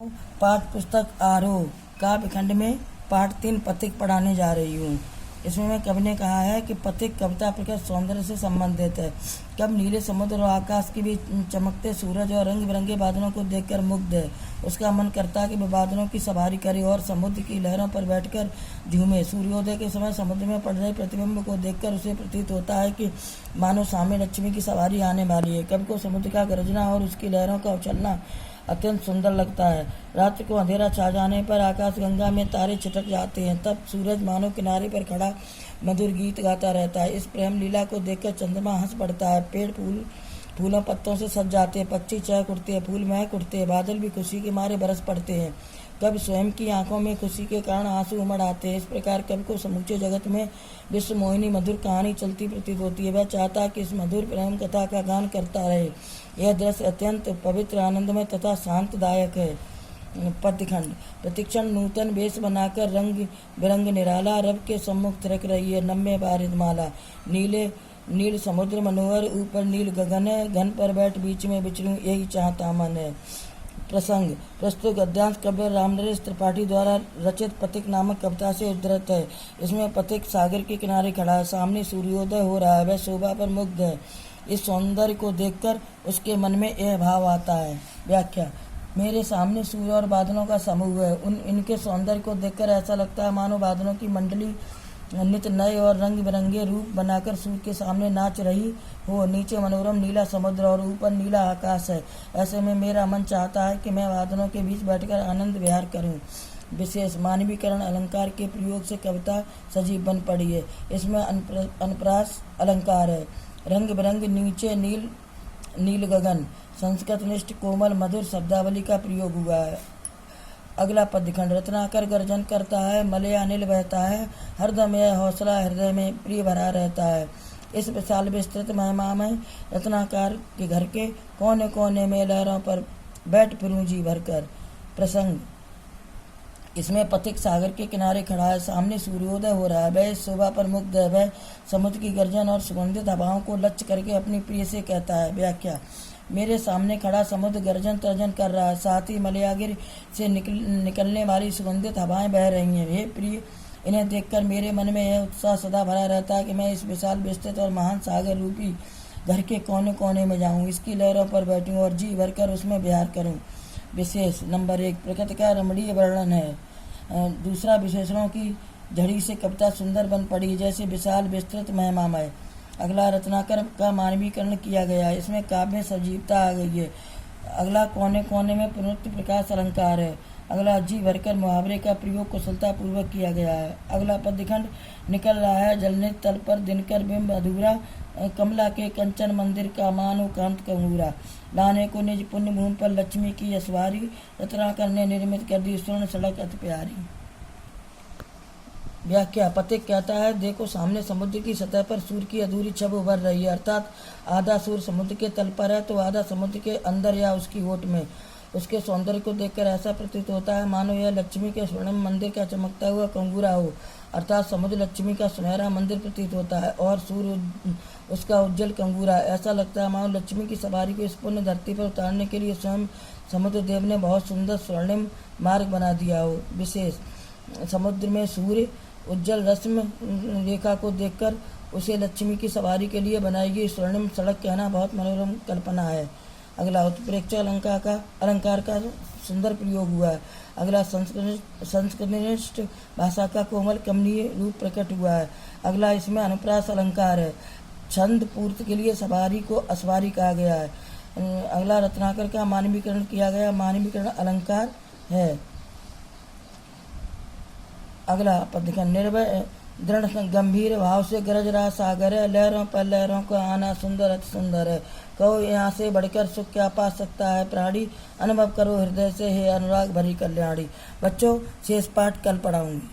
पाठ पुस्तक आरोह काव्य खंड में पाठ 3 पथिक पढ़ाने जा रही हूँ। इसमें कवि ने कहा है कि पथिक कविता प्रकृति सौंदर्य से संबंधित है। कब नीले समुद्र और आकाश के बीच चमकते सूरज और रंग बिरंगे बादलों को देखकर मुग्ध है। उसका मन करता है कि वह बादलों की सवारी करे और समुद्र की लहरों पर बैठकर झूमे। सूर्योदय के समय समुद्र में पड़ रहे प्रतिबिंब को देखकर उसे प्रतीत होता है कि मानो सामने लक्ष्मी की सवारी आने वाली है। कवि को समुद्र का गरजना और उसकी लहरों का उछलना अत्यंत सुंदर लगता है। रात को अंधेरा छा जाने पर आकाश गंगा में तारे छिटक जाते हैं। तब सूरज मानो किनारे पर खड़ा मधुर गीत गाता रहता है। इस प्रेम लीला को देखकर चंद्रमा हंस पड़ता है। पेड़ फूलों पत्तों से सज जाते हैं, पक्षी चहक उठते हैं, फूल महक उठते हैं, बादल भी खुशी के मारे बरस पड़ते हैं। कवि स्वयं की आंखों में खुशी के कारण आंसू उमड़ आते हैं। इस प्रकार कवि को समूचे जगत में विश्व मोहिनी मधुर कहानी चलती प्रतीत होती है। वह चाहता है कि इस मधुर प्रेम कथा का गान करता रहे। यह दृश्य अत्यंत पवित्र, आनंदमय तथा शांतदायक है। पद्यखंड प्रतिक्षण नूतन वेश बनाकर रंग बिरंग निराला रब के सम्मुख थिरक रही है नम्य बारिद माला। नील समुद्र मनोहर, ऊपर नील गगन है, घन पर बैठ बीच में विचरूं यही चाहता मन है। प्रसंग प्रस्तुत गद्यांश कवि रामनरेश त्रिपाठी द्वारा रचित पथिक नामक कविता से उद्धृत है। इसमें पथिक सागर के किनारे खड़ा है, सामने सूर्योदय हो रहा है, वह शोभा पर मुग्ध है। इस सौंदर्य को देखकर उसके मन में यह भाव आता है। व्याख्या मेरे सामने सूर्य और बादलों का समूह है। इनके सौंदर्य को देखकर ऐसा लगता है मानो बादलों की मंडली नित्य नए और रंग बिरंगे रूप बनाकर सूर्य के सामने नाच रही हो। नीचे मनोरम नीला समुद्र और ऊपर नीला आकाश है। ऐसे में मेरा मन चाहता है कि मैं बादलों के बीच बैठकर आनंद विहार करूं। विशेष मानवीकरण अलंकार के प्रयोग से कविता सजीव बन पड़ी है। इसमें अनुप्रास अलंकार है। रंग बिरंग नीचे नील गगन, संस्कृत निष्ठ कोमल मधुर शब्दावली का प्रयोग हुआ है। अगला पद्यखंड रत्नाकर गर्जन करता है, मलय अनिल बहता है, हरदम यह हौसला हृदय में प्रिय भरा रहता है। इस विशाल विस्तृत महिमा में रत्नाकर के घर के कोने कोने में लहरों पर बैठ फिरूं जी भरकर। प्रसंग इसमें पथिक सागर के किनारे खड़ा है, सामने सूर्योदय हो रहा है, वह इस शोभा पर मुग्ध है। वह समुद्र की गर्जन और सुगंधित हवाओं को लक्ष्य करके अपनी प्रिय से कहता है। व्याख्या मेरे सामने खड़ा समुद्र गर्जन तर्जन कर रहा है, साथ ही मलयागिर से निकलने वाली सुगंधित हवाएं बह रही हैं। हे प्रिय, इन्हें देखकर मेरे मन में यह उत्साह सदा भरा रहता है कि मैं इस विशाल विस्तृत और महान सागर रूपी घर के कोने कोने में जाऊं, इसकी लहरों पर बैठूं और जी भरकर उसमें विहार करूं। विशेष नंबर 1 प्रकृति का रमणीय वर्णन है। दूसरा विशेषणों की झड़ी से कविता सुंदर बन पड़ी, जैसे विशाल विस्तृत महिमामय। अगला रत्नाकर का मानवीकरण किया गया है, इसमें काव्य में सजीवता आ गई है। अगला कोने कोने में पुनरुक्त प्रकाश अलंकार है। अगला जी भरकर मुहावरे का प्रयोग कुशलता पूर्वक किया गया है। अगला पद्यखंड निकल रहा है जलनित तल पर दिनकर बिंब अधूरा, कमला के कंचन मंदिर का मानो कांत कंगूरा। लाने को निज पुण्य भूमि पर लक्ष्मी की यशवारी, रत्नाकर ने निर्मित कर दी स्वर्ण सड़क अति प्यारी। व्याख्या पथिक कहता है, देखो सामने समुद्र की सतह पर सूर्य की अधूरी छब उभर रही है, अर्थात आधा सूर्य समुद्र के तल पर है तो आधा समुद्र के अंदर या उसकी ओट में। उसके सौंदर्य को देखकर ऐसा प्रतीत होता है मानो यह लक्ष्मी के स्वर्णिम मंदिर का चमकता हुआ कंगूरा हो, अर्थात समुद्र लक्ष्मी का सुनहरा मंदिर प्रतीत होता है और सूर्य उसका उज्जवल कंगूरा। ऐसा लगता है मानो लक्ष्मी की सवारी को इस पुण्य धरती पर उतारने के लिए स्वयं समुद्र देव ने बहुत सुंदर स्वर्णिम मार्ग बना दिया हो। विशेष समुद्र में सूर्य उज्जवल रश्मि रेखा को देखकर उसे लक्ष्मी की सवारी के लिए बनाई गई स्वर्णिम सड़क कहना बहुत मनोरम कल्पना है। अगला उत्प्रेक्ष अलंकार का सुंदर प्रयोग हुआ है। अगला संस्कृतनिष्ठ भाषा का कोमल कमनीय रूप प्रकट हुआ है। अगला इसमें अनुप्रास अलंकार है। छंद पूर्ति के लिए सवारी को अस्वारी कहा गया है। अगला रत्नाकर का मानवीकरण किया गया मानवीकरण अलंकार है। अगला पद्यखंड निर्भय दृढ़ गंभीर भाव से गरज रहा सागर है, लहरों पर लहरों का आना सुंदर अति सुंदर है। कहो यहाँ से बढ़कर सुख क्या पा सकता है प्राणी, अनुभव करो हृदय से हे अनुराग भरी कल्याणी। बच्चों शेष पाठ कल पढ़ाऊंगी।